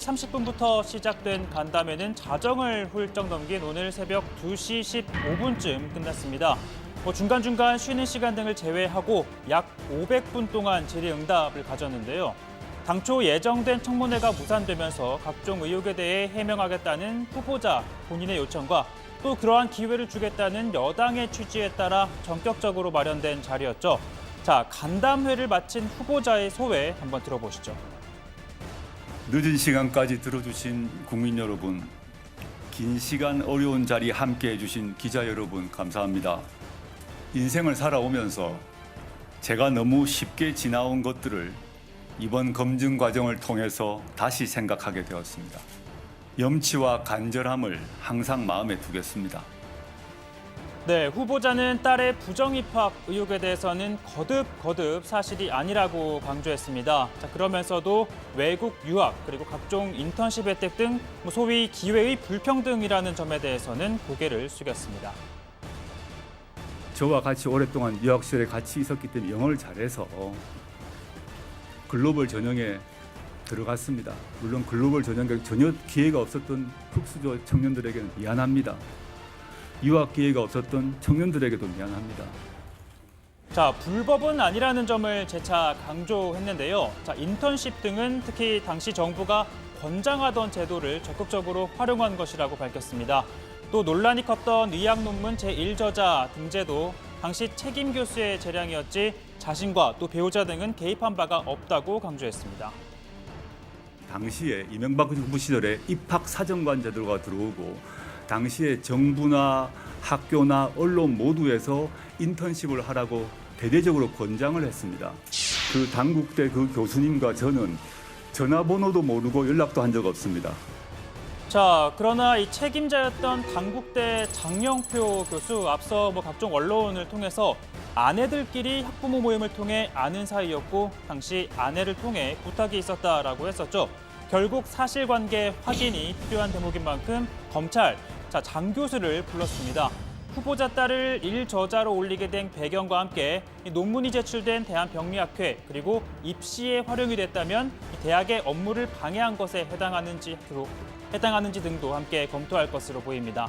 30분부터 시작된 간담회는 자정을 훌쩍 넘긴 오늘 새벽 2시 15분쯤 끝났습니다. 중간중간 쉬는 시간 등을 제외하고 약 500분 동안 질의응답을 가졌는데요. 당초 예정된 청문회가 무산되면서 각종 의혹에 대해 해명하겠다는 후보자 본인의 요청과 또 그러한 기회를 주겠다는 여당의 취지에 따라 전격적으로 마련된 자리였죠. 자, 간담회를 마친 후보자의 소회 한번 들어보시죠. 늦은 시간까지 들어주신 국민 여러분, 긴 시간 어려운 자리 함께해 주신 기자 여러분 감사합니다. 인생을 살아오면서 제가 너무 쉽게 지나온 것들을 이번 검증 과정을 통해서 다시 생각하게 되었습니다. 염치와 간절함을 항상 마음에 두겠습니다. 네, 후보자는 딸의 부정 입학 의혹에 대해서는 거듭 사실이 아니라고 강조했습니다. 자, 그러면서도 외국 유학 그리고 각종 인턴십 혜택 등 소위 기회의 불평등이라는 점에 대해서는 고개를 숙였습니다. 저와 같이 오랫동안 유학 시절에 같이 있었기 때문에 영어를 잘해서 글로벌 전형에 들어갔습니다. 물론 글로벌 전형에 전혀 기회가 없었던 흑수저 청년들에게는 미안합니다. 유학 기회가 없었던 청년들에게도 미안합니다. 자, 불법은 아니라는 점을 재차 강조했는데요. 자, 인턴십 등은 특히 당시 정부가 권장하던 제도를 적극적으로 활용한 것이라고 밝혔습니다. 또 논란이 컸던 의학 논문 제1저자 등재도 당시 책임 교수의 재량이었지 자신과 또 배우자 등은 개입한 바가 없다고 강조했습니다. 당시에 이명박 정부 시절에 입학 사정관 제도가 들어오고 당시에 정부나 학교나 언론 모두에서 인턴십을 하라고 대대적으로 권장을 했습니다. 그 당국대 그 교수님과 저는 전화번호도 모르고 연락도 한 적 없습니다. 자, 그러나 이 책임자였던 당국대 장영표 교수 앞서 각종 언론을 통해서 아내들끼리 학부모 모임을 통해 아는 사이였고 당시 아내를 통해 부탁이 있었다라고 했었죠. 결국 사실관계 확인이 필요한 대목인 만큼 검찰, 자, 장 교수를 불렀습니다. 후보자 딸을 1저자로 올리게 된 배경과 함께 이 논문이 제출된 대한병리학회 그리고 입시에 활용이 됐다면 이 대학의 업무를 방해한 것에 해당하는지 등도 함께 검토할 것으로 보입니다.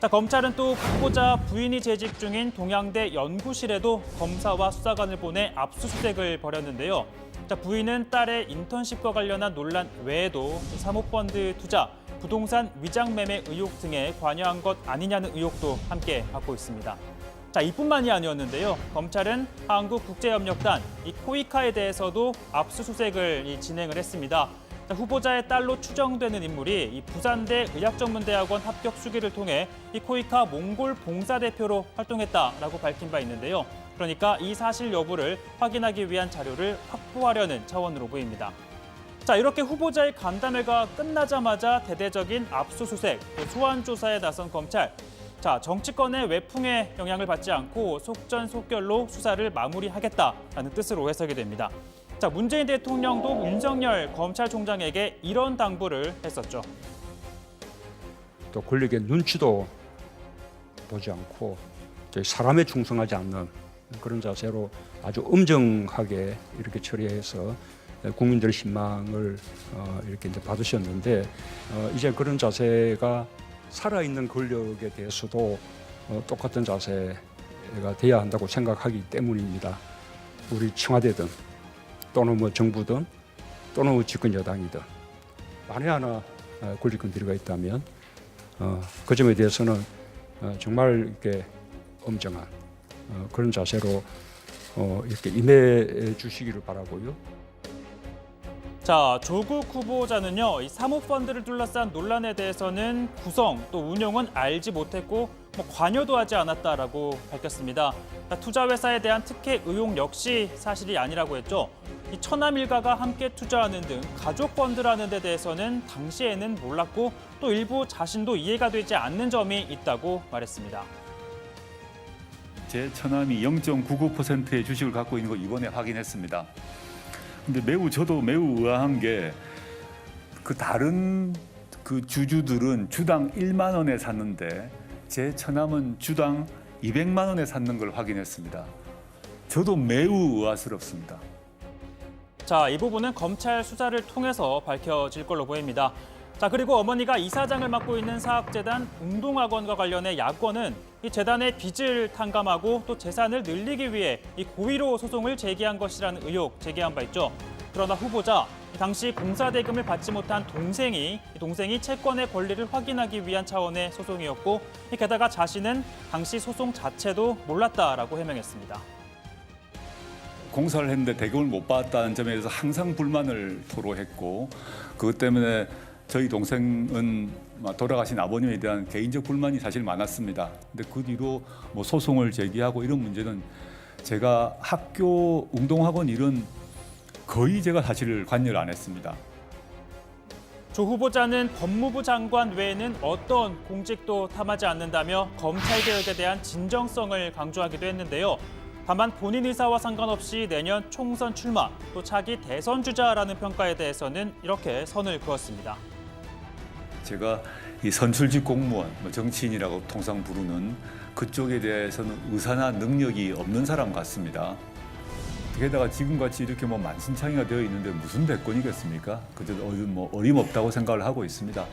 자, 검찰은 또 후보자 부인이 재직 중인 동양대 연구실에도 검사와 수사관을 보내 압수수색을 벌였는데요. 자, 부인은 딸의 인턴십과 관련한 논란 외에도 사모펀드 투자, 부동산 위장 매매 의혹 등에 관여한 것 아니냐는 의혹도 함께 받고 있습니다. 자, 이뿐만이 아니었는데요. 검찰은 한국국제협력단, 이 코이카에 대해서도 압수수색을 진행을 했습니다. 자, 후보자의 딸로 추정되는 인물이 이 부산대 의학전문대학원 합격 수기를 통해 이 코이카 몽골 봉사대표로 활동했다라고 밝힌 바 있는데요. 그러니까 이 사실 여부를 확인하기 위한 자료를 확보하려는 차원으로 보입니다. 자, 이렇게 후보자의 간담회가 끝나자마자 대대적인 압수수색, 소환 조사에 나선 검찰. 자, 정치권의 외풍에 영향을 받지 않고 속전속결로 수사를 마무리하겠다라는 뜻으로 해석이 됩니다. 자, 문재인 대통령도 윤석열 검찰총장에게 이런 당부를 했었죠. 또 권력의 눈치도 보지 않고 사람에 충성하지 않는 그런 자세로 아주 엄정하게 이렇게 처리해서 국민들의 신망을 이렇게 이제 받으셨는데 이제 그런 자세가 살아있는 권력에 대해서도 똑같은 자세가 돼야 한다고 생각하기 때문입니다. 우리 청와대든 또는 정부든 또는 집권 여당이든 만에 하나 권력권 들어가 있다면 그 점에 대해서는 정말 이렇게 엄정한 그런 자세로 이렇게 임해 주시기를 바라고요. 자, 조국 후보자는요, 이 사모펀드를 둘러싼 논란에 대해서는 구성 또 운용은 알지 못했고 관여도 하지 않았다라고 밝혔습니다. 투자회사에 대한 특혜 의혹 역시 사실이 아니라고 했죠. 이 처남 일가가 함께 투자하는 등 가족 펀드라는 데 대해서는 당시에는 몰랐고 또 일부 자신도 이해가 되지 않는 점이 있다고 말했습니다. 제 처남이 0.99%의 주식을 갖고 있는 거 이번에 확인했습니다. 근데 저도 매우 의아한 게 그 다른 그 주주들은 주당 1만 원에 샀는데 제 처남은 주당 200만 원에 샀는 걸 확인했습니다. 저도 매우 의아스럽습니다. 자, 이 부분은 검찰 수사를 통해서 밝혀질 걸로 보입니다. 자, 그리고 어머니가 이사장을 맡고 있는 사학재단 운동학원과 관련해 야권은 이 재단의 빚을 탕감하고 또 재산을 늘리기 위해 이 고의로 소송을 제기한 것이라는 의혹 제기한 바 있죠. 그러나 후보자, 당시 공사 대금을 받지 못한 동생이 채권의 권리를 확인하기 위한 차원의 소송이었고, 게다가 자신은 당시 소송 자체도 몰랐다라고 해명했습니다. 공사를 했는데 대금을 못 받았다는 점에 대해서 항상 불만을 토로했고, 그것 때문에 저희 동생은 돌아가신 아버님에 대한 개인적 불만이 사실 많았습니다. 근데 그 뒤로 뭐 소송을 제기하고 이런 문제는 제가 학교 운동학원 일은 거의 제가 사실 관여를 안 했습니다. 조 후보자는 법무부 장관 외에는 어떤 공직도 탐하지 않는다며 검찰 개혁에 대한 진정성을 강조하기도 했는데요. 다만 본인 의사와 상관없이 내년 총선 출마, 또 차기 대선 주자라는 평가에 대해서는 이렇게 선을 그었습니다. 제가 이 선출직 공무원, 정치인이라고 통상 부르는 그쪽에 대해서는 의사나 능력이 없는 사람 같습니다. 게다가 지금같이 이렇게 만신창이가 되어 있는데 무슨 대권이겠습니까? 그저 어림없다고 생각을 하고 있습니다.